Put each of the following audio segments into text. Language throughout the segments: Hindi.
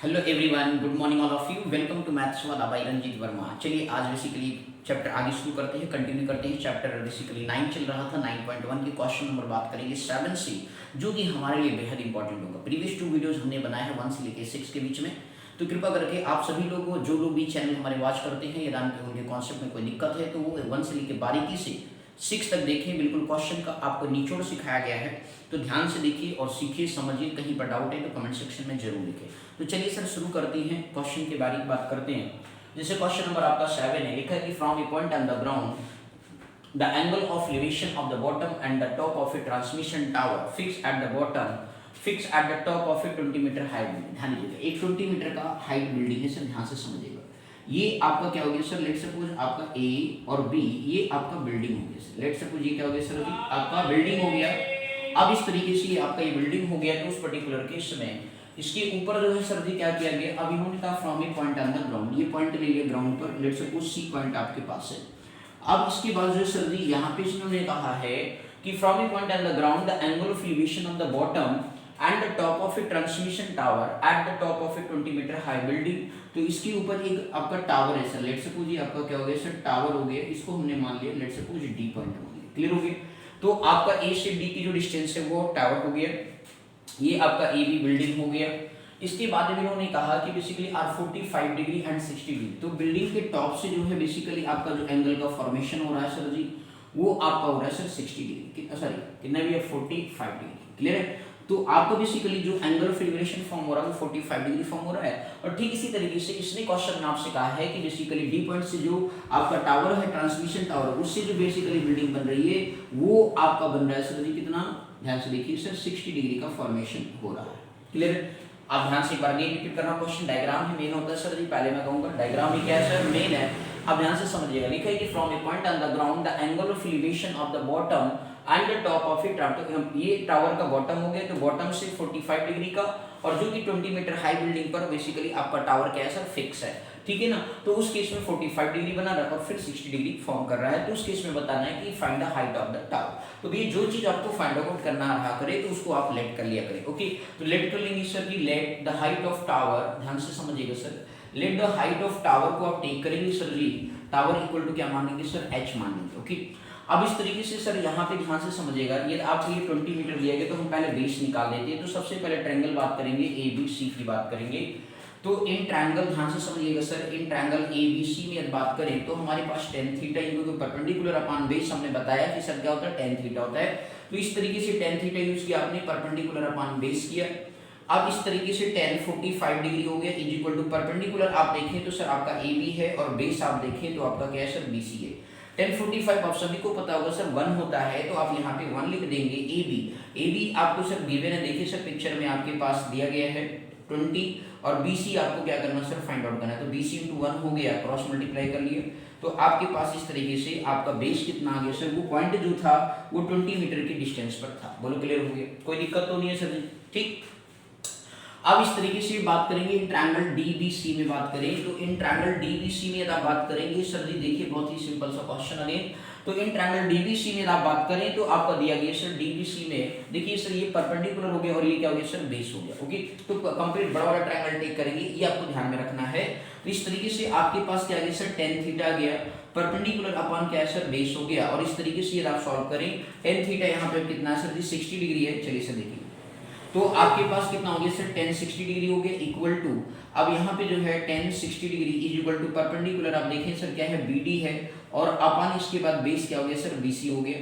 Hello everyone, good morning all of you. Welcome to maths वाला बाय रंजीत वर्मा। चलिए आज बेसिकली चैप्टर आगे शुरू करते हैं, कंटिन्यू करते हैं। चैप्टर बेसिकली 9 चल रहा था, 9.1 के क्वेश्चन नंबर बात करेंगे 7 से, जो कि हमारे लिए बेहद इंपॉर्टेंट होगा। प्रीवियस 2 वीडियोस हमने बनाए हैं 1 से लेकर 6 के बीच में, तो कृपा करके आप सभी लोग जो लोग भी चैनल हमारे वॉच करते हैं, यदि उनके कॉन्सेप्ट में कोई दिक्कत है तो वो 1 से लेकर बारीकी से 6 तक देखें। बिल्कुल क्वेश्चन का आपको निचोड़ सिखाया गया है, तो ध्यान से देखिए और सीखिए, समझिए। कहीं पर डाउट है तो कमेंट सेक्शन में जरूर लिखें। तो चलिए सर शुरू करते हैं, क्वेश्चन के बारे में बात करते हैं। जैसे क्वेश्चन नंबर आपका 7 है, लिखा है कि from a point on the ground the angle of elevation of the bottom and the top of a transmission tower fix at the bottom fix at the top of a 20 metre height building. ध्यान दीजिएगा, एक 20 मीटर का हाइट बिल्डिंग है सर, ध्यान से समझिएगा। ये आपका क्या हो गया सर, लेट सपोज आपका ए और बी ये आपका बिल्डिंग हो गया सर। लेट सपोज ये क्या हो गया सर, अभी आपका बिल्डिंग हो गया। अब इस तरीके से आपका ये बिल्डिंग हो गया, तो उस पर्टिकुलर केस में इसके ऊपर जो है सर जी क्या किया गया, अब इन्होंने कहा from a point on the ground, ये पॉइंट ले लिया ग्राउंड पर। लेट सपोज सी पॉइंट आपके पास है। अब इसके बाद जो सर जी यहाँ पे इन्होंने कहा है कि from a point on the ground the angle of elevation of the bottom and the top of a transmission tower at the top of a 20 metre high building. तो इसके ऊपर एक आपका टावर है सर। लेट सपोज ये आपका क्या हो गया सर, टावर हो गया। इसको हमने मान लिया लेट सपोज डी पॉइंट हो गया। क्लियर हो गया। तो आपका ए से डी की जो डिस्टेंस है वो टावर हो गया, ये आपका ए बी बिल्डिंग हो गया। इसके बाद में इन्होंने कहा कि basically are 45 degree and 60 degree. तो बिल्डिंग के टॉप से जो है बेसिकली आपका जो एंगल का फॉर्मेशन हो रहा है सर जी, वो आपका हो रहा है सर 60 डिग्री, सॉरी कितना भी है 45 डिग्री। क्लियर है। तो आपका बेसिकली जो एंगल ऑफ एलिवेशन फॉर्म हो रहा है वो 45 डिग्री फॉर्म हो रहा है। और ठीक इसी तरीके से इसने क्वेश्चन में आपसे कहा है कि बेसिकली डी पॉइंट से जो आपका टावर है, ट्रांसमिशन टावर, उससे जो बेसिकली बिल्डिंग बन रही है वो आपका बन रहा है सर जी कितना, ध्यान से देखिए सर 60 डिग्री का फॉर्मेशन हो रहा है। क्लियर। आप ध्यान से एक बार नहीं रिपीट करना, क्वेश्चन डायग्राम ही मेन होता है सर जी। पहले मैं कहूंगा डायग्राम ही क्या है सर, मेन है। अब ध्यान से समझिएगा, लिखा है कि from a point on the ground the angle of elevation of the bottom and the top of it. ये टावर का बॉटम हो गया, तो बॉटम से 45 डिग्री का, और जो कि 20 मीटर हाई बिल्डिंग पर बेसिकली आपका टावर क्या है सर, फिक्स है। ठीक है ना। तो उस केस में 45 डिग्री बना रहा है और फिर 60 डिग्री फॉर्म कर रहा है। तो उस केस में बताना है कि find the height of the tower. तो ये जो चीज आपको फाइंड आउट करना रहा करे तो उसको आप लेट कर लिया करें। ओके, तो लेट कर लेंगे सर कि let the height of tower, ध्यान से समझिएगा sir, let the height of tower को आप टेक करेंगे sir ji, tower equal to क्या मान लेंगे सर, h मान लेंगे। ओके, अब इस तरीके से सर यहाँ पे ध्यान से समझिएगा, ये आपको ये 20 मीटर दिया गया, तो हम पहले बेस निकाल देते हैं। तो सबसे पहले ट्रायंगल बात करेंगे, ए बी सी की बात करेंगे। तो इन ट्रायंगल, ध्यान से समझिएगा sir, in triangle A B C में यदि बात करें तो हमारे पास tan theta into perpendicular upon base, हमने बताया कि सर क्या होता है, टेन थीटा होता है। तो इस तरीके से टेन थीटा यूज किया आपने, परपेंडिकुलर अपॉन बेस किया। अब इस तरीके से टेन 45 डिग्री हो गया, इज इक्वल टू परपेंडिकुलर आप देखें तो सर आपका ए बी है और बेस आप देखें तो आपका क्या है सर, बी सी है। 1045 आप सभी को पता होगा सर 1 होता है, तो आप यहाँ पे 1 लिख देंगे। ए बी आपको सर गिवन है, देखिए सर पिक्चर में आपके पास दिया गया है 20, और BC आपको क्या करना सर, फाइंड आउट करना है। तो BC इंटू 1 हो गया, क्रॉस मल्टीप्लाई कर लिए, तो आपके पास इस तरीके से आपका बेस कितना आ गया सर, वो पॉइंट जो था वो 20 मीटर की डिस्टेंस पर था। बोलो क्लियर हो गया, कोई दिक्कत तो नहीं है सर जी। ठीक, अब इस तरीके से बात करेंगे इन ट्रायंगल DBC में बात करें, तो इन ट्रायंगल DBC में आप बात करेंगे सर जी, देखिए बहुत ही सिंपल सा क्वेश्चन अगेन। तो इन ट्रायंगल DBC में आप बात करें तो आपका दिया गया सर DBC में, देखिए सर ये परपेंडिकुलर हो गया और ये क्या हो गया सर, बेस हो गया। ओके, तो कंप्लीट बड़ा वाला ट्रायंगल टेक करेंगे, ये आपको ध्यान में रखना है। तो इस तरीके से आपके पास क्या आ गया सर, टेन थीटा आ गया, परपेंडिकुलर अपॉन क्या है सर, बेस हो गया। और इस तरीके से आप सॉल्व करें, टेन थीटा यहाँ पे कितना है सर जी, 60 डिग्री है। चलिए सर देखिए, तो आपके पास कितना हो गया सर, 10 60 डिग्री हो गया, इक्वल टू, अब यहाँ पे जो है 10 60 degree is equal to perpendicular आप देखें सर क्या है, BD है, और अपन इसके बाद बेस क्या हो गया सर, BC हो गया।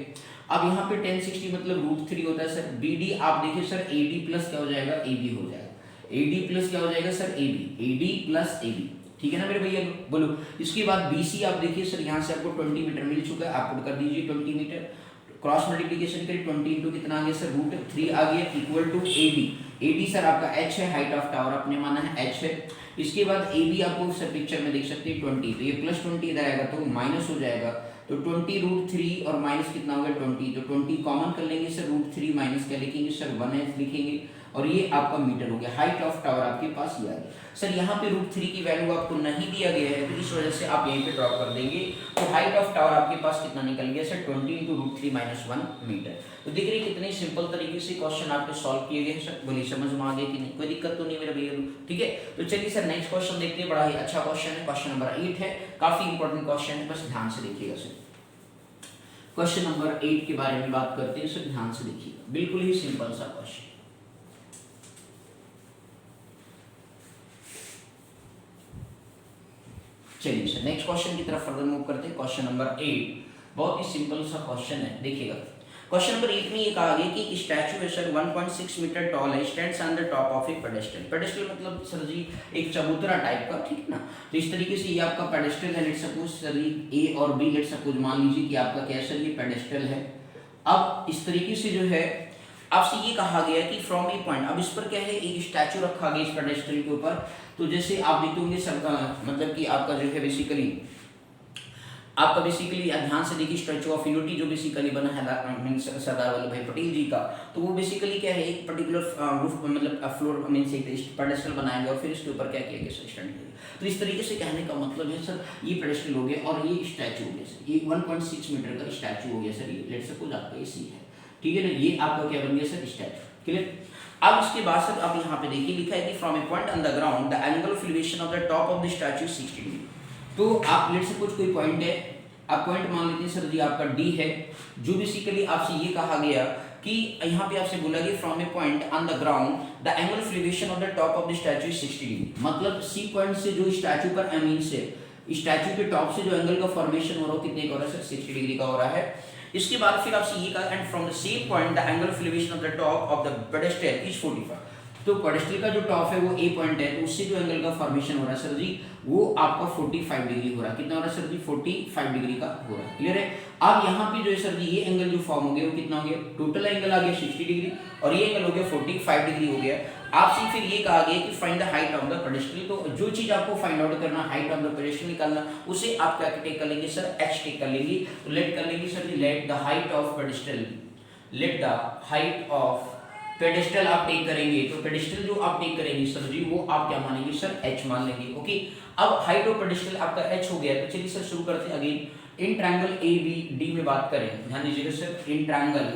अब यहाँ पे 10 60 मतलब √3 होता है सर। BD आप देखिए सर AD प्लस क्या हो जाएगा, AB हो जाएगा। AD प्लस क्या हो जाएगा सर, AD प्लस AB। ठीक है ना मेरे भैया, बोलो। इसके बाद BC आप देखिए सर, यहाँ से आपको 20 मीटर मिल चुका है, आप पुट कर दीजिए 20 मीटर, क्रॉस मल्टीप्लिकेशन करें, 20 इंटू कितना आ गया सर, √3 आ गया, इक्वल टू AD सर आपका h है, हाइट ऑफ टावर आपने माना है h है। इसके बाद AB आपको सर पिक्चर में देख सकते हैं 20, तो ये प्लस 20 इधर आएगा तो माइनस हो जाएगा, तो 20 √3 और माइनस कितना हो गया 20, तो 20 कॉमन कर लेंगे सर, √3 माइनस क्या लिखेंगे सर, 1h लिखेंगे, और ये आपका मीटर हो गया। हाइट ऑफ टावर आपके पास ये आ गया। सर यहाँ पे √3 की वैल्यू आपको नहीं दिया गया है, तो इस वजह से आप यहीं पे ड्रॉप कर देंगे। तो हाइट ऑफ टावर आपके पास कितना निकल गया सर, 20 × √3 - 1 मीटर। तो देख रहे कितने सिंपल तरीके से क्वेश्चन आपके सॉल्व किए गए हैं सर। बोलिए समझ में आ गया कि नहीं, कोई दिक्कत तो नहीं मेरे भैया, ठीक है। तो चलिए सर नेक्स्ट क्वेश्चन देखते हैं। बड़ा ही अच्छा क्वेश्चन है, क्वेश्चन नंबर 8 है, काफी इंपॉर्टेंट क्वेश्चन है, बस ध्यान से देखिएगा सर। क्वेश्चन नंबर 8 के बारे में बात करते हैं सर, ध्यान से देखिएगा, बिल्कुल ही सिंपल सा क्वेश्चन। चलिए सर नेक्स्ट क्वेश्चन की तरफ फर्दर मूव करते हैं। क्वेश्चन नंबर 8 बहुत ही सिंपल सा क्वेश्चन है, देखिएगा। क्वेश्चन नंबर 8 में ये कहा गया कि स्टैचू है सर 1.6 मीटर टॉल है, stands on the top of A pedestal. Pedestal मतलब सर जी एक चबूतरा टाइप का, ठीक ना। तो इस तरीके से ये आपका पेडेस्टल है, लेट सपोज सर जी ए और बी, लेट सपोज मान लीजिए कि आपका क्या सर ये पेडेस्टल है। अब इस तरीके से जो है आपसे ये कहा गया कि फ्रॉम ए पॉइंट, अब इस पर क्या है एक स्टैचू रखा गया इस पेडेस्टल के ऊपर। तो जैसे आप देखते होंगे सब मतलब कि आपका जो है बेसिकली आपका बेसिकली ध्यान से देखिए स्टैचू ऑफ यूनिटी जो बेसिकली बना है सरदार वल्लभ भाई पटेल जी का, तो वो बेसिकली क्या है एक पर्टिकुलर रूफ मतलब फ्लोर मीन्स एक पेडेस्टल बनाया गया और फिर इसके ऊपर क्या किया गया स्टैंड किया गया। तो इस तरीके से कहने का मतलब है सर ये पेडेस्टल हो गया और ये स्टैचू हो गया सर, ये 1.6 मीटर का स्टैचू हो गया सर। ये लेट सपोज आपका एसी है, ठीक है ना, ये आपका क्या बन गया सर स्टैचू, क्लियर। अब इसके बाद सर आप यहाँ पे देखिए लिखा है कि from a point on the ground the angle of elevation of the top of the statue 60 degree. तो आप लेट सपोज कोई पॉइंट है, आप पॉइंट मान लेते हैं सर जी आपका डी है, जो बेसिकली आपसे ये कहा गया कि यहाँ पे आपसे बोला गया from a point on the ground the angle of elevation of the top of the statue 60 degree. मतलब सी पॉइंट से जो स्टैचू पर मीन से स्टैचू के टॉप से जो एंगल का फॉर्मेशन हो रहा है कितने का हो रहा है सर 60 डिग्री का हो रहा है। इसके बाद फिर आपसे ये कहा and from the same point the angle of elevation of the top of the pedestal is 45। तो पेडेस्टल का जो टॉप है वो ए पॉइंट है, तो उससे जो एंगल का फॉर्मेशन हो रहा है सर जी वो आपका 45 डिग्री हो रहा है। कितना हो रहा है सर जी 45 डिग्री का हो रहा है, क्लियर है। अब यहाँ पे जो है सर जी ये एंगल जो फॉर्म हो गया वो कितना हो गया, टोटल एंगल आ गया 60 डिग्री और ये एंगल हो गया 45 डिग्री हो गया। आपसे फिर ये कहा गया कि find the height of the pedestal. तो जो चीज आपको फाइंड आउट करना, हाइट ऑफ द पेडेस्टल निकालना, उसे आप क्या टेक कर लेंगे सर h टेक कर लेंगे। तो लेट कर लेंगे sir ji let the height of pedestal, let the height of pedestal आप टेक करेंगे। तो पेडेस्टल जो आप टेक करेंगे सर जी वो आप क्या मानेंगे सर h मान लेंगे, ओके। अब हाइट ऑफ पेडेस्टल आपका h हो गया, तो चलिए सर शुरू करते हैं अगेन। इन ट्रायंगल ABD में बात करें, ध्यान दीजिएगा सर, इन ट्रायंगल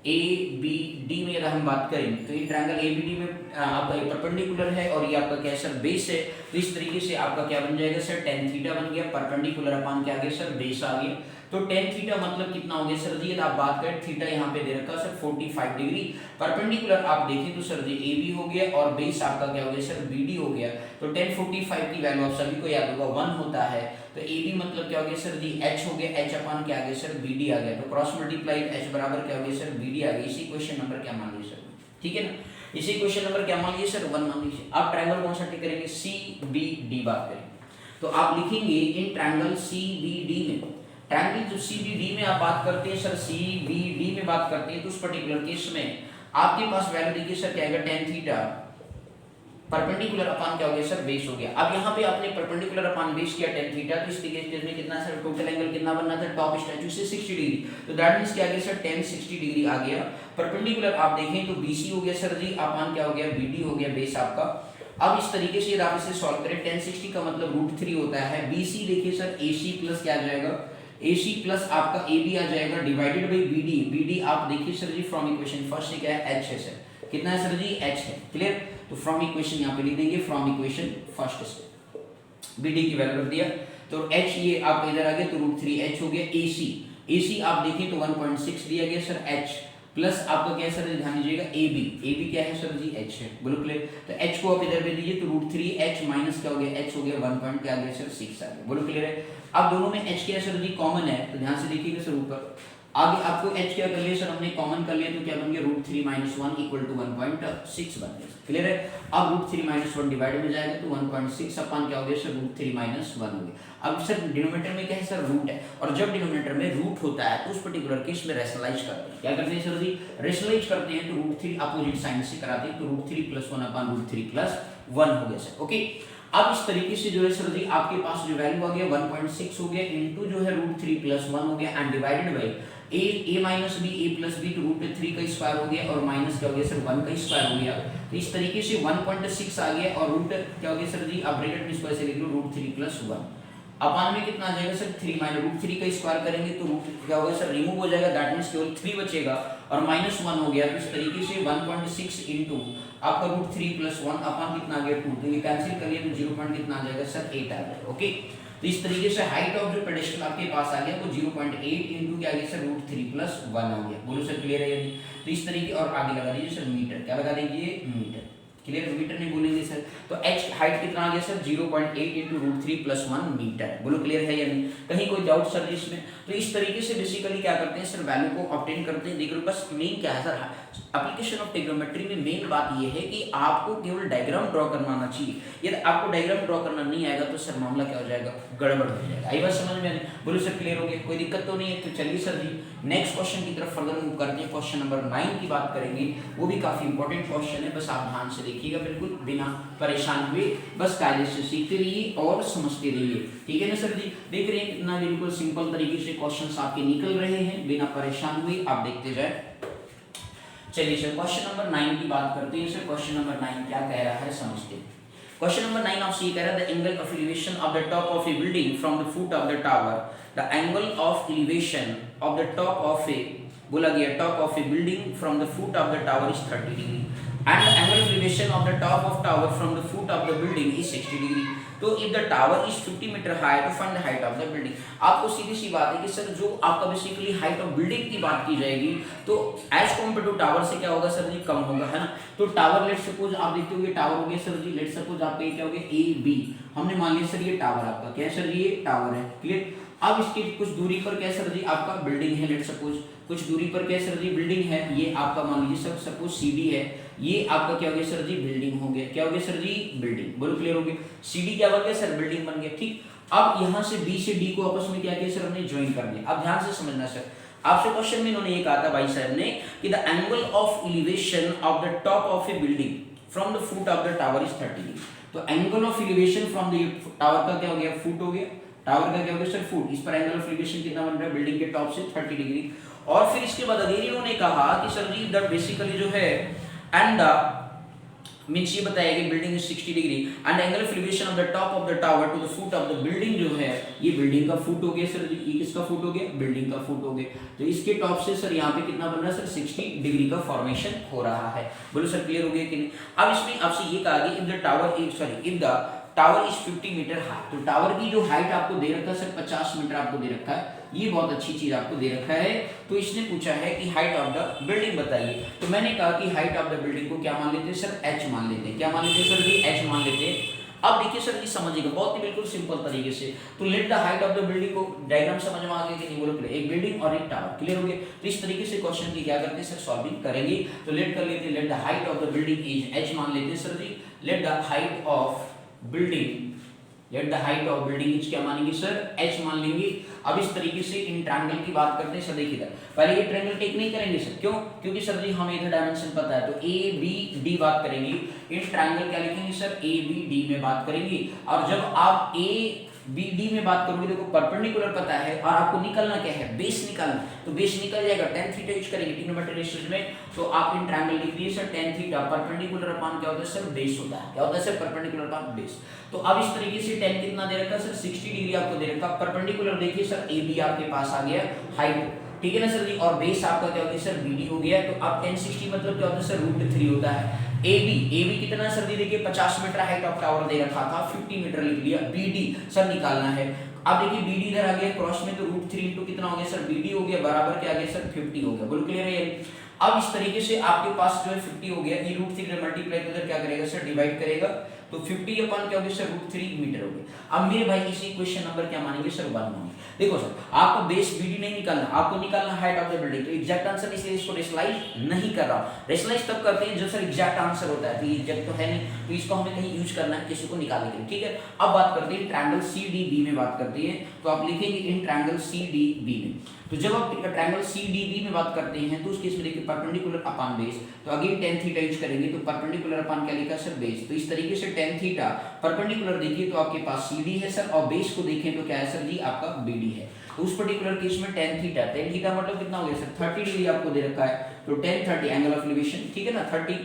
ABD में अगर हम बात करें तो इन ट्रायंगल ABD में आपका ये परपेंडिकुलर है और ये आपका क्या है सर बेस है। तो इस तरीके से आपका क्या बन जाएगा सर tan थीटा बन गया, परपेंडिकुलर अपान क्या आ गया सर बेस आ गया। तो tan थीटा मतलब कितना हो गया सर जी, आप बात करें थीटा यहाँ पे दे रखा सर 45 डिग्री, परपेंडिकुलर आप देखें तो सर जी AB हो गया और बेस आपका क्या हो गया सर BD हो गया। तो tan 45 की वैल्यू आप सभी को याद होगा 1 होता है, तो AB मतलब क्या हो गया सर जी h हो गया, h अपान क्या आ गया सर BD आ गया। तो क्रॉस मल्टीप्लाई h बराबर क्या हो गया सर BD आ गया। इसी क्वेश्चन नंबर क्या मान लीजिए सर, ठीक है ना, इसी क्वेश्चन नंबर क्या मान लीजिए सर 1 मान लीजिए। आप ट्रायंगल कौन सा टेक करेंगे CBD बात करें, तो आप लिखेंगे इन ट्रायंगल CBD में, ट्रायंगल जो CBD में आप बात करते हैं सर, CBD में बात करते हैं तो उस पर्टिकुलर केस में आपके पास वैल्यू देखिए सर क्या आएगा tan थीटा परपेंडिकुलर अपान क्या हो गया सर बेस हो गया। अब यहाँ पे आपने परपेंडिकुलर अपान बेस किया tan थीटा, तो इस केस में कितना सर टोटल एंगल कितना बनना था टॉप स्टैचू से 60 डिग्री, तो दैट मींस क्या आ गया सर tan 60 डिग्री आ गया। परपेंडिकुलर आप देखें तो BC हो गया सर जी, अपान क्या हो गया BD हो गया बेस आपका। अब इस तरीके से आप इसे सॉल्व करें, tan 60 का मतलब √3 होता है, BC देखिए सर AC प्लस क्या आ जाएगा AC प्लस आपका AB आ जाएगा डिवाइडेड बाई BD। BD आप देखिए sir ji from equation first से क्या है h है सर, कितना है सर जी h है, क्लियर। तो फ्रॉम इक्वेशन यहाँ पे लिख देंगे फ्रॉम इक्वेशन फर्स्ट से BD की वैल्यू रख दिया, तो h ये आप इधर आ गया तो √3h हो गया। AC आप देखें तो 1.6 दिया गया सर h प्लस आपका क्या है सर ध्यान दीजिएगा AB क्या है सर जी h है, बोलो क्लियर। तो h को आप इधर पे दीजिए तो √3h माइनस क्या हो गया h हो गया 1 पॉइंट क्या आ गया सर 6 आ गया, बोलो क्लियर है। अब दोनों में h क्या है सर जी कॉमन है, तो ध्यान से देखिएगा सर ऊपर आगे आपको h क्या कर लिया सर हमने कॉमन कर लिया, तो क्या बन गया √3 - 1 इक्वल टू 1.6 बन गया, क्लियर है। अब √3 - 1 डिवाइड में जाएगा तो 1.6 अपान क्या हो गया सर √3 - 1 हो गया। अब सर डिनोमिनेटर में क्या है सर रूट है, और जब डिनोमिनेटर में रूट होता है तो उस पर्टिकुलर केस में रेशनलाइज करते हैं, क्या करते हैं सर जी रेशनलाइज करते हैं, तो √3 अपोजिट साइन से कराते हैं, तो √3 + 1 अपान √3 + 1 हो गया सर, ओके। अब इस तरीके से जो है सर जी आपके पास जो वैल्यू आ गया 1.6 हो गया इनटू जो है √3 + 1 हो गया and divided by A minus B A plus B तो रूट 3 का स्क्वायर हो गया और माइनस क्या हो गया सर 1 का स्क्वायर हो गया। तो इस तरीके से 1.6 आ गया और रूट क्या हो गया सर जी, आप ब्रैकेट में स्क्वायर से लिख लो रूट 3 प्लस 1 अपान में कितना आ जाएगा सर 3 माइनस रूट 3 का स्क्वायर करेंगे तो रूट क्या होगा सर रिमूव हो जाएगा, दैट मींस केवल 3 बचेगा और माइनस 1 हो गया। तो इस तरीके से 1.6 इंटू आपका रूट 3 प्लस 1 अपान कितना आ गया 2, तो ये कैंसिल करिए तो 0 पॉइंट कितना आ जाएगा सर 8 आ जाएगा। ओके, तो इस तरीके से हाइट ऑफ जो पेडेस्टल आपके पास आ गया वो 0.8 इंटू क्या आ गया सर रूट 3 प्लस 1 आ गया। बोलो सर क्लियर है या नहीं? तो इस तरीके और आगे लगा दीजिए सर मीटर, क्या लगा दीजिए मीटर, क्लियर, मीटर नहीं बोलेंगे सर। तो h हाइट कितना आ गया sir 0.8 into root 3 plus 1 metre. बोलो क्लियर है या नहीं? कहीं कोई डाउट सर इसमें? तो इस तरीके से बेसिकली क्या करते हैं सर वैल्यू को ऑब्टेन करते हैं। देख लो बस मेन क्या है सर एप्लीकेशन ऑफ ट्रिग्नोमेट्री में मेन बात ये है कि आपको केवल डायग्राम ड्रॉ करना आना चाहिए। यदि आपको डायग्राम ड्रॉ करना नहीं आएगा तो सर मामला क्या हो जाएगा, गड़बड़ हो जाएगा। आई बात समझ में आने? बोलो सर क्लियर हो गया, कोई दिक्कत तो नहीं है? तो चलिए सर जी नेक्स्ट क्वेश्चन की तरफ फर्दर मूव करते हैं। क्वेश्चन नंबर 9 की बात करेंगे, वो भी काफी इंपॉर्टेंट क्वेश्चन है, बस आप ध्यान से देखिएगा बिल्कुल बिना परेशान हुए, बस कायदे से सीखते रहिए और समझते रहिए, ठीक है ना सर जी? देख रहे हैं कितना बिल्कुल सिंपल तरीके से क्वेश्चंस आपके निकल रहे हैं बिना परेशान हुए, आप देखते जाए। चलिए सर क्वेश्चन नंबर 9 की बात करते हैं। सर क्वेश्चन नंबर 9 क्या कह रहा है समझते हैं। क्वेश्चन नंबर 9 आपसे ये कह रहा है the angle of elevation of the top of a building from the foot of the tower, the angle of elevation of the top of a, बोला गया top of a building from the foot of the tower is 30 degree and the angle of elevation of the top of tower from the foot of the building is 60 degree. तो if the tower is 50 metre high to find the height of the building. आपको सीधी सी बात है कि सर जो आपका बेसिकली हाइट ऑफ बिल्डिंग की बात की जाएगी तो एज कम्पेयर टू टावर से क्या होगा सर जी, कम होगा, है ना? तो टावर लेट सपोज आप देखते होंगे टावर हो गया सर जी, लेट सपोज आपका ये क्या हो गया ए बी, हमने मान लिया सर ये टावर आपका क्या है सर, ये टावर है, क्लियर। अब इसकी कुछ दूरी पर क्या है सर जी आपका बिल्डिंग है, लेट सपोज कुछ दूरी पर क्या है सर जी बिल्डिंग है, ये आपका मान लीजिए सर सपोज सीडी है, ये आपका क्या हो गया सर जी बिल्डिंग हो गया, क्या हो गया सर जी बिल्डिंग। बोलो क्लियर हो गया, सीडी क्या बन गया सर बिल्डिंग बन गया, ठीक। अब यहाँ से बी से डी को आपस में क्या किया सर हमने ज्वाइन कर दिया। अब ध्यान से समझना सर, आपसे क्वेश्चन में इन्होंने ये कहा था भाई साहब ने कि the angle of elevation of the top of a building from the foot of the tower is 30 degree. तो angle of elevation from the tower का क्या हो गया फुट हो गया, टावर का क्या हो गया सर फुट, इस पर एंगल ऑफ एलिवेशन कितना बन रहा है बिल्डिंग के टॉप से 30 डिग्री। और फिर इसके बाद अगेन इन्होंने कहा कि सर जी दैट बेसिकली जो है एंड मींस ये बताया कि building is 60 degree and angle of elevation of the top of the tower to the foot of the building जो है ये बिल्डिंग का फुट हो गया सर जी, ये किसका फुट हो गया बिल्डिंग का फुट हो गया। तो इसके टॉप से सर यहाँ पे कितना बन रहा है सर 60 डिग्री का फॉर्मेशन हो रहा है। बोलो सर क्लियर हो गया कि नहीं? अब इसमें आपसे ये कहा गया if the tower is sorry if the tower is 50 metre high, तो टावर की जो हाइट आपको दे रखा है सर 50 मीटर आपको दे रखा है, ये बहुत अच्छी चीज आपको दे रखा है। तो इसने पूछा है कि हाइट ऑफ द बिल्डिंग बताइए, तो मैंने कहा कि हाइट ऑफ द बिल्डिंग को क्या मान लेते हैं सर h मान लेते हैं, क्या मान लेते हैं सर जी h मान लेते हैं। अब देखिए सर जी समझिएगा बहुत ही बिल्कुल सिंपल तरीके से, तो late the height of the building को डायग्राम समझ में आ गया कि नहीं, बोलो एक बिल्डिंग और एक टावर, क्लियर हो गया। तो इस तरीके से क्वेश्चन की क्या करते हैं सर सॉल्विंग करेंगे। तो लेट कर लेते हैं let the height of the building is h मान लेते हैं sir ji, let the height of building, let the height of building is क्या मानेंगे सर h मान लेंगे। अब इस तरीके से इन ट्रायंगल की बात करते हैं सर, देखिए पहले ये ट्रायंगल टेक नहीं करेंगे सर, क्यों? क्योंकि सर जी हमें इधर डायमेंशन पता है, तो ए बी डी बात करेंगे, इन ट्रायंगल क्या लिखेंगे सर ए बी डी में बात करेंगे। और जब आप ए बी डी में बात करोगे देखो परपेंडिकुलर पता है और आपको निकलना क्या है बेस निकालना, तो बेस निकल जाएगा tan थीटा यूज करेंगे ट्रिग्नोमेट्री रेशियोज में। तो आप इन ट्रायंगल लिख दिए sir tan theta perpendicular upon क्या होता है सर बेस होता है, क्या होता है सर परपेंडिकुलर अपॉन बेस। तो अब इस तरीके से tan कितना दे रखा है सर 60 डिग्री आपको दे रखा, परपेंडिकुलर देखिए सर ए बी आपके पास आ गया हाइट, ठीक है ना सर जी, और बेस आपका क्या हो गया सर बी डी हो गया। तो अब tan 60 मतलब क्या होता है सर √3 होता है। ए बी कितना सर जी देखिए 50 मीटर हाइट ऑफ टावर दे रखा था, 50 मीटर लिख लिया, बी डी सर निकालना है। अब देखिए बी डी इधर आ गया क्रॉस में, तो √3 इंटू कितना हो गया सर बी डी हो गया बराबर क्या आ गया सर 50 हो गया। बोलो क्लियर है ये? अब इस तरीके से आपके पास जो है 50 हो गया, ये √3 से मल्टीप्लाई कर क्या करेगा सर डिवाइड करेगा, तो 50 अपन क्या हो गया सर √3 मीटर हो गया। अब मेरे भाई इसी क्वेश्चन नंबर क्या मानेंगे सर 1 मानेंगे। देखो सर आपका बेस बीडी नहीं निकालना, आपको निकालना हाइट ऑफ द बिल्डिंग, तो एग्जैक्ट आंसर इसलिए इसको रेशनलाइज नहीं कर रहा। रेशनलाइज तब करते हैं जब सर एग्जैक्ट आंसर होता है, तो ये एग्जैक्ट तो है नहीं, तो इसको हमें कहीं यूज करना है किसी को निकालने के लिए, ठीक है। अब बात करते हैं ट्रायंगल CDB में बात करते हैं, तो आप लिखेंगे इन ट्रायंगल CDB में। तो जब आप ट्रायंगल CDB में बात करते हैं तो उस केस में देखिए परपेंडिकुलर अपॉन बेस, तो अगेन tan थीटा यूज करेंगे, तो परपेंडिकुलर अपॉन क्या लिखा सर बेस, तो इस तरीके से टेन थीटा परपेंडिकुलर देखिए तो आपके पास CD है सर, और बेस को देखें तो क्या है सर जी आपका BD है। तो उस पर्टिकुलर केस में टेन थीटा मतलब कितना हो गया सर 30 डिग्री आपको दे रखा है, तो 10 30 एंगल ऑफ एलिवेशन, ठीक है ना 30।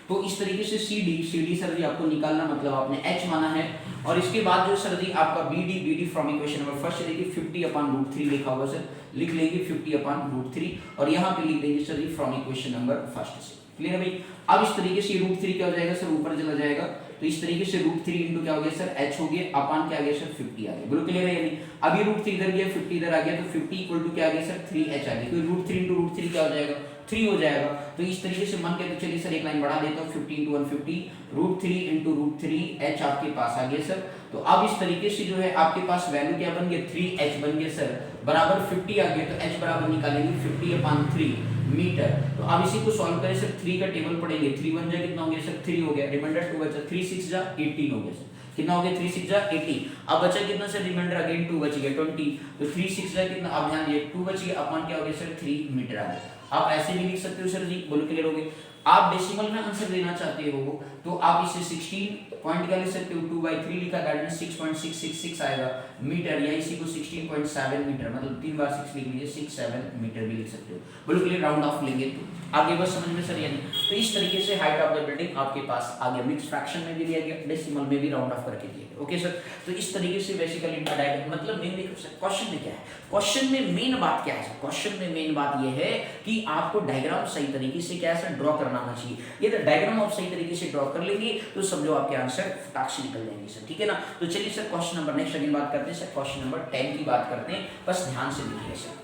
तो इस तरीके से CD सर जी आपको निकालना, मतलब आपने H माना है, और इसके बाद जो सर जी आपका BD from equation number first देखिए 50/√3 लिखा हुआ सर, लिख लेंगे 50/√3, और यहाँ पे लिख देंगे sir ji from equation number first से। क्लियर है भाई। अब इस तरीके से √3 क्या हो जाएगा सर, ऊपर चला जाएगा, तो इस तरीके से √3 इंटू क्या हो गया सर H हो गया, अपान क्या आ गया सर 50 आ गया। बोलो क्लियर है या नहीं। अब ये √3 इधर गया, 50 इधर आ गया, तो 50 इक्वल टू क्या आ गया सर 3H आ गया, तो √3 इंटू √3 क्या हो जाएगा 3 हो जाएगा। तो इस तरीके से मन के तो चलिए सर एक लाइन बढ़ा देता हूँ, 50 इंटू 150 √3 इंटू √3 H आपके पास आ गया सर। तो अब इस तरीके से जो है आपके पास वैल्यू क्या बन गया 3H बन गया सर, बराबर 50 आ गया, तो H बराबर निकालेंगे 50/3 मीटर। तो अब इसी को सॉल्व करें सर, 3 का टेबल पढ़ेंगे, 3 1 जा कितना हो गया सर 3 हो गया, रिमाइंडर 2 बचा, 3 6 जा 18 हो गया सर, कितना हो गया 3 6 जा 18। अब बचा कितना सर रिमाइंडर, अगेन 2 बच गया 20, तो 3 6 जा कितना, अब ध्यान दिए 2 बच गया, अपन क्या हो गया सर 3 मीटर आ गया। आप ऐसे भी लिख सकते हो सर जी, बोलो क्लियर हो गए। आप डेसिमल में आंसर देना चाहते हो तो आप इसे 16 पॉइंट क्या लिख सकते हो, 2/3 लिखा, दैट मींस 6.666 आएगा मीटर, या इसी को 16.7 मीटर, मतलब 3 बार 6 लिख लीजिए, 67 मीटर भी लिख सकते हो। बोलो क्लियर, राउंड ऑफ लेंगे तो आगे बस समझ में सर या नहीं। तो इस तरीके से हाइट ऑफ द बिल्डिंग आपके पास आ गया, मिक्स फ्रैक्शन में भी दिया गया, डेसिमल में भी राउंड ऑफ करके दिया गया। ओके सर, तो इस तरीके से बेसिकली इनका डायग्राम, मतलब मेन देखो सर क्वेश्चन में क्या है, क्वेश्चन में मेन बात क्या है सर, क्वेश्चन में मेन बात यह है कि आपको डायग्राम सही तरीके से क्या है ड्रॉ करना आना चाहिए। ये डायग्राम आप सही तरीके से ड्रॉ कर लेंगे तो समझो आपके आंसर फटाक से निकल जाएंगे सर, ठीक है ना। तो चलिए sir question number next again बात करते हैं सर, क्वेश्चन नंबर 10 की बात करते हैं, बस ध्यान से देखिए सर,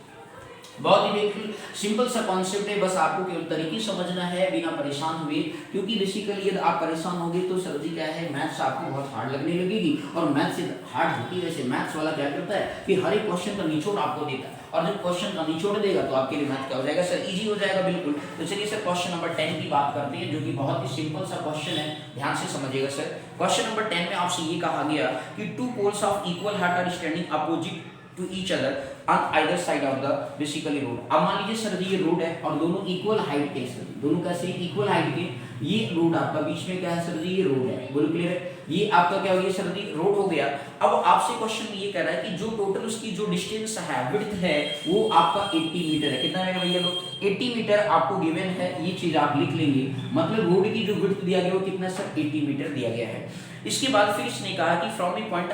बहुत ही बिल्कुल सिंपल सा कॉन्सेप्ट है, बस आपको केवल तरीके समझना है बिना परेशान हुए, क्योंकि बेसिकली यदि आप परेशान होंगे तो सर जी क्या है मैथ्स आपको बहुत हार्ड लगने लगेगी, और मैथ्स से हार्ड होती है। वैसे मैथ्स वाला क्या करता है कि हर एक क्वेश्चन का निचोड़ आपको देता है, और जब क्वेश्चन का निचोड़ देगा तो आपके लिए मैथ क्या हो जाएगा सर इजी हो जाएगा बिल्कुल। तो चलिए सर क्वेश्चन नंबर 10 की बात करते हैं, जो कि बहुत ही सिंपल सा क्वेश्चन है, ध्यान से समझिएगा सर। क्वेश्चन नंबर 10 में आपसे ये कहा गया कि 2 poles of equal height are standing opposite to each other on either side of the basically road। अब मान लीजिए सर जी ये रोड है और दोनों इक्वल हाइट के, सर दोनों कैसे इक्वल हाइट के, ये रोड आपका बीच में क्या है सर जी ये रोड है, बोलो क्लियर है। ये आपका क्या हो गया सर जी रोड हो गया। अब आपसे क्वेश्चन ये कह रहा है कि जो टोटल उसकी जो डिस्टेंस है विड्थ है वो आपका 80 मीटर है, कितना रहेगा भैया लोग 80 मीटर आपको गिवन है, ये चीज आप लिख लेंगे, मतलब रोड की जो विड्थ दिया गया वो कितना सर 80 मीटर दिया गया है। इसके बाद फिर इसने कहा कि from a point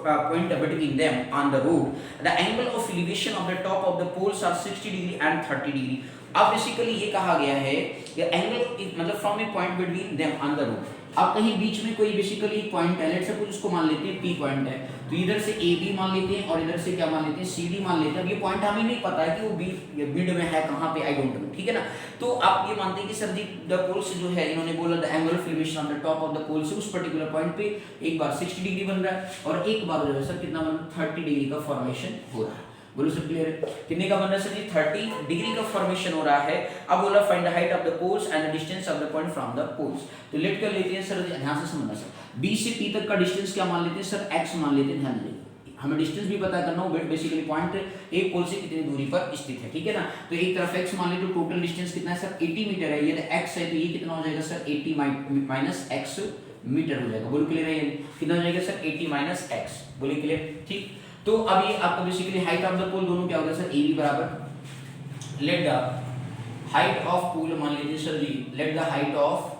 point between them on the road the angle of elevation of the top of the poles are 60 degree and 30 degree. अब बेसिकली ये कहा गया है कि एंगल मतलब from a point between them on the road, अब कहीं बीच में कोई बेसिकली पॉइंट है, लेट्स सपोज उसको मान लेते हैं P पॉइंट है, तो इधर से AB मान लेते हैं और इधर से क्या मान लेते हैं CD मान लेते हैं। अब ये पॉइंट हमें नहीं पता है कि वो मिड में है कहाँ पे, आई डोंट नो, ठीक है ना। तो आप ये मानते हैं कि सर जी द पोल्स जो है इन्होंने बोला the angle of elevation on the top of the pole से उस पर्टिकुलर पॉइंट पे एक बार 60 डिग्री बन रहा है और एक बार जो है सर कितना बन 30 डिग्री का फॉर्मेशन हो रहा है। बोलो सर क्लियर है, कितने का बन रहा है सर जी 30 डिग्री का फॉर्मेशन हो रहा है। अब बोला find the height of the poles and the distance of the point from the poles. तो लेट कर लेते हैं सर, ध्यान से समझना सर, B से P तक का डिस्टेंस क्या मान लेते हैं सर x मान लेते हैं, ध्यान दें हमें डिस्टेंस भी पता करना हो, बेसिकली पॉइंट एक पोल से कितनी दूरी पर स्थित है, ठीक है ना। तो एक तरफ x मान लेते तो टोटल डिस्टेंस कितना है सर 80 मीटर है, ये x है तो ये कितना हो जाएगा सर 80 माइनस x मीटर हो जाएगा। बोलो क्लियर है, कितना हो जाएगा सर 80 माइनस x, बोलिए क्लियर, ठीक। तो अब ये आपका basically height of the pole दोनों क्या होगा सर AB बराबर let the height of pole मान लीजिए sir ji, let the height of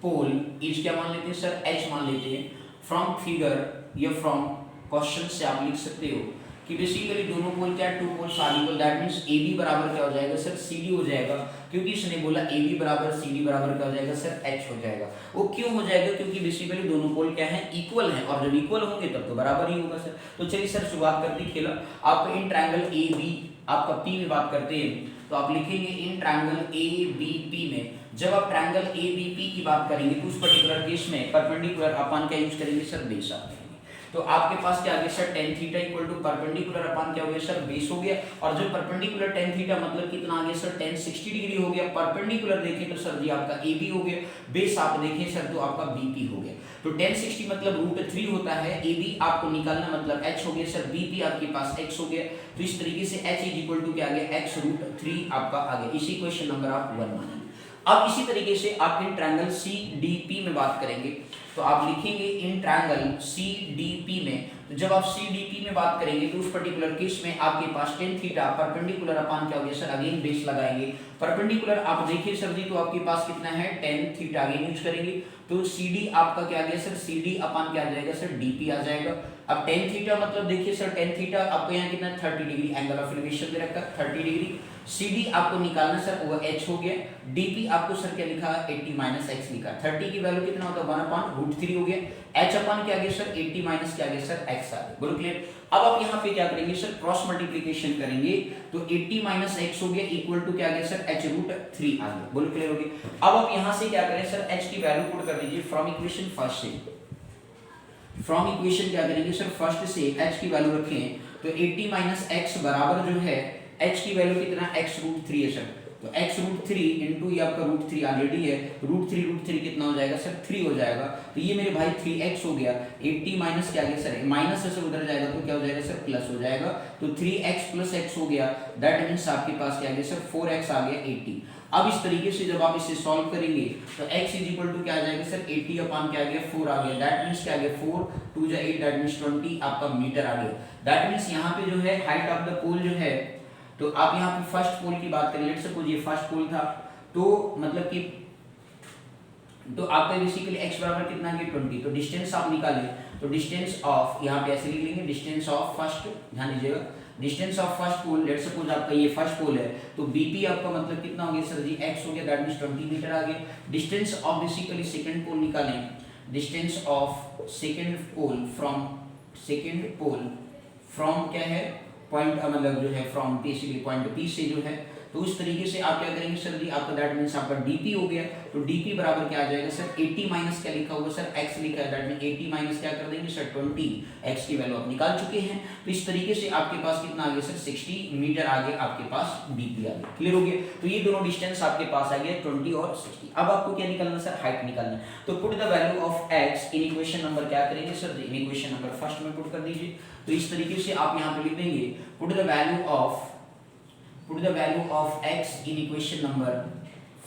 pole is क्या मान लेते हैं सर h मान लेते हैं। फ्रॉम फिगर या फ्रॉम क्वेश्चन से आप लिख सकते हो कि बेसिकली दोनों पोल क्या है 2 poles are equal, that means AB बराबर क्या हो जाएगा सर CD हो जाएगा, क्योंकि इसने बोला AB बराबर CD बराबर क्या हो जाएगा सर H हो जाएगा। वो क्यों हो जाएगा, क्योंकि बेसिकली दोनों पोल क्या है इक्वल है, और जब इक्वल होंगे तब तो बराबर ही होगा सर। तो चलिए सर शुरुआत करते हैं खेला, आपका इन ट्रायंगल AB आपका P में बात करते हैं तो आप लिखेंगे इन ट्रायंगल ABP में, जब आप ट्रायंगल ABP की बात करेंगे तो उस पर्टिकुलर केस में परपेंडिकुलर अपन क्या यूज करेंगे सर बेस आप। तो आपके पास क्या आ गया sir tan theta equal to perpendicular upon क्या हो गया सर बेस हो गया, और जब परपेंडिकुलर tan थीटा मतलब कितना आ गया सर tan 60 डिग्री हो गया, परपेंडिकुलर देखें तो सर जी आपका AB हो गया, बेस आप देखें सर तो आपका BP हो गया। तो tan 60 मतलब √3 होता है, AB आपको निकालना मतलब H हो गया सर, BP आपके पास X हो गया। तो इस तरीके से H इज इक्वल टू क्या आ गया X √3 आपका आ गया। इसी क्वेश्चन नंबर आप 1 मानेंगे। अब इसी तरीके से आप in triangle C D P में बात करेंगे, तो आप लिखेंगे in triangle C D P में। तो जब आप सी डी पी में बात करेंगे तो उस पर्टिकुलर केस में आपके पास टेन थीटा परपेंडिकुलर अपॉन क्या हो गया सर, अगेन बेस लगाएंगे। परपेंडिकुलर आप देखिए सर जी, तो आपके पास कितना है, टेन थीटा अगेन यूज करेंगे, तो सी डी आपका क्या आ गया सर, सी डी अपॉन क्या आ जाएगा सर, डी पी आ जाएगा। अब टेन थीटा मतलब देखिए सर, टेन थीटा आपको यहाँ कितना 30 डिग्री एंगल ऑफ एलिवेशन दे रखा है 30 डिग्री। CD आपको निकालना सर, वो h हो गया। DP आपको सर क्या लिखा, 80 माइनस x लिखा। 30 की वैल्यू कितना होता है, 1/√3 हो गया। h अपन क्या आ गया सर, 80 माइनस क्या आ गया सर, x आ गया। बोलो क्लियर। अब आप यहाँ पे क्या करेंगे सर, क्रॉस मल्टीप्लिकेशन करेंगे, तो 80 माइनस x हो गया इक्वल टू क्या आ गया सर, h√3 आ गया। बोलो क्लियर हो गया। अब आप यहाँ से क्या करें सर, h की वैल्यू पुट कर दीजिए फ्रॉम इक्वेशन फर्स्ट से। फ्रॉम इक्वेशन क्या करेंगे सर, फर्स्ट से h की वैल्यू रखें, तो 80 माइनस x बराबर जो है h की वैल्यू कितना, x√3 है सर। तो x√3 इंटू ये आपका √3 ऑलरेडी है, √3 कितना हो जाएगा सर, 3 हो जाएगा। तो ये मेरे भाई 3x हो गया। 80 माइनस क्या आ गया सर, माइनस से उधर जाएगा तो क्या हो जाएगा सर, प्लस हो जाएगा। तो 3x प्लस x हो गया, दैट मीन्स आपके पास क्या आ गया सर, 4x आ गया 80। अब इस तरीके से जब आप इसे सॉल्व करेंगे तो x इज इक्वल टू क्या आ जाएगा सर, 80 अपॉन क्या आ गया, 4 आ गया। दैट मीन्स क्या आ गया, 4 2 जा 8, दैट मीन्स 20 आपका मीटर आ गया। दैट मीन्स यहाँ पे जो है हाइट ऑफ द पोल जो है, तो आप यहाँ पे फर्स्ट पोल की बात करें, लेट सपोज ये फर्स्ट पोल था, तो मतलब कि तो आपका बेसिकली x बराबर कितना है, 20। तो डिस्टेंस आप निकालें, तो डिस्टेंस ऑफ यहाँ पे ऐसे लिख लेंगे, डिस्टेंस ऑफ फर्स्ट, ध्यान दीजिएगा, distance of first pole, let suppose आपका ये फर्स्ट पोल है, तो बीपी आपका मतलब कितना हो गया सर जी, x हो गया, दैट मींस 20 मीटर आ गया। Distance of basically second pole निकालें, distance of second pole from क्या है, पॉइंट मतलब जो है फ्रॉम बेसिकली पॉइंट पी से जो है, तो उस तरीके से आप क्या करेंगे सर जी, आपका दैट मींस आपका डीपी हो गया। तो डीपी बराबर क्या आ जाएगा सर, 80 माइनस क्या लिखा होगा सर, x लिखा है, दैट मींस 80 माइनस क्या कर देंगे सर, 20। x की वैल्यू आप निकाल चुके हैं। तो इस तरीके से आपके पास कितना आ गया सर, 60 मीटर आ गया आपके पास डीपी आ गया। क्लियर हो गया। तो ये दोनों डिस्टेंस आपके पास आ गया 20 और 60। अब आपको क्या निकालना सर, हाइट निकालना। तो put the value of x in equation number क्या करेंगे sir ji, in equation number first में पुट कर दीजिए। तो इस तरीके से आप यहाँ पे लिख देंगे, put the value of x in equation number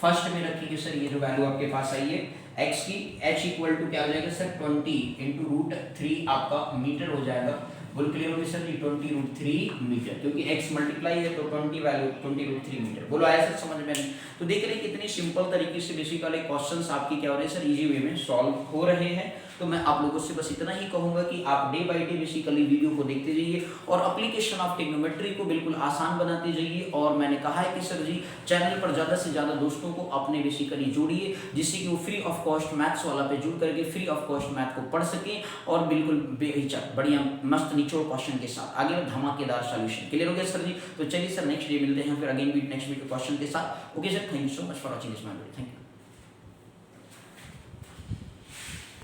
first में रखिए सर, ये जो वैल्यू आपके पास आई है x की, h इक्वल टू क्या हो जाएगा सर, 20 इंटू √3 आपका मीटर हो जाएगा। बोल क्लियर हो गया सर जी, 20√3 मीटर, क्योंकि x मल्टीप्लाई है तो 20 वैल्यू 20√3 मीटर। बोलो आया सर समझ में? तो देख रहे हैं कितनी सिंपल तरीके से बेसिकली क्वेश्चंस आपकी क्या हो रहे हैं सर, इजी वे में सॉल्व हो रहे हैं। तो मैं आप लोगों से बस इतना ही कहूंगा कि आप day by day basically video को देखते जाइए और एप्लीकेशन ऑफ ट्रिग्नोमेट्री को बिल्कुल आसान बनाते जाइए। और मैंने कहा है कि सर जी चैनल पर ज़्यादा से ज़्यादा दोस्तों को अपने बेसिकली जोड़िए, जिससे कि वो फ्री ऑफ कॉस्ट मैथ्स वाला पे जुड़ करके फ्री ऑफ कॉस्ट मैथ को पढ़ सकें और बिल्कुल बेहिचक बढ़िया मस्त निचोड़ क्वेश्चन के साथ आगे धमाकेदार सॉल्यूशन। क्लियर हो गया सर जी? तो चलिए सर नेक्स्ट डे मिलते हैं फिर अगेन नेक्स्ट वीडियो क्वेश्चन के साथ। Okay sir, thank you so much for watching this video. Thank you.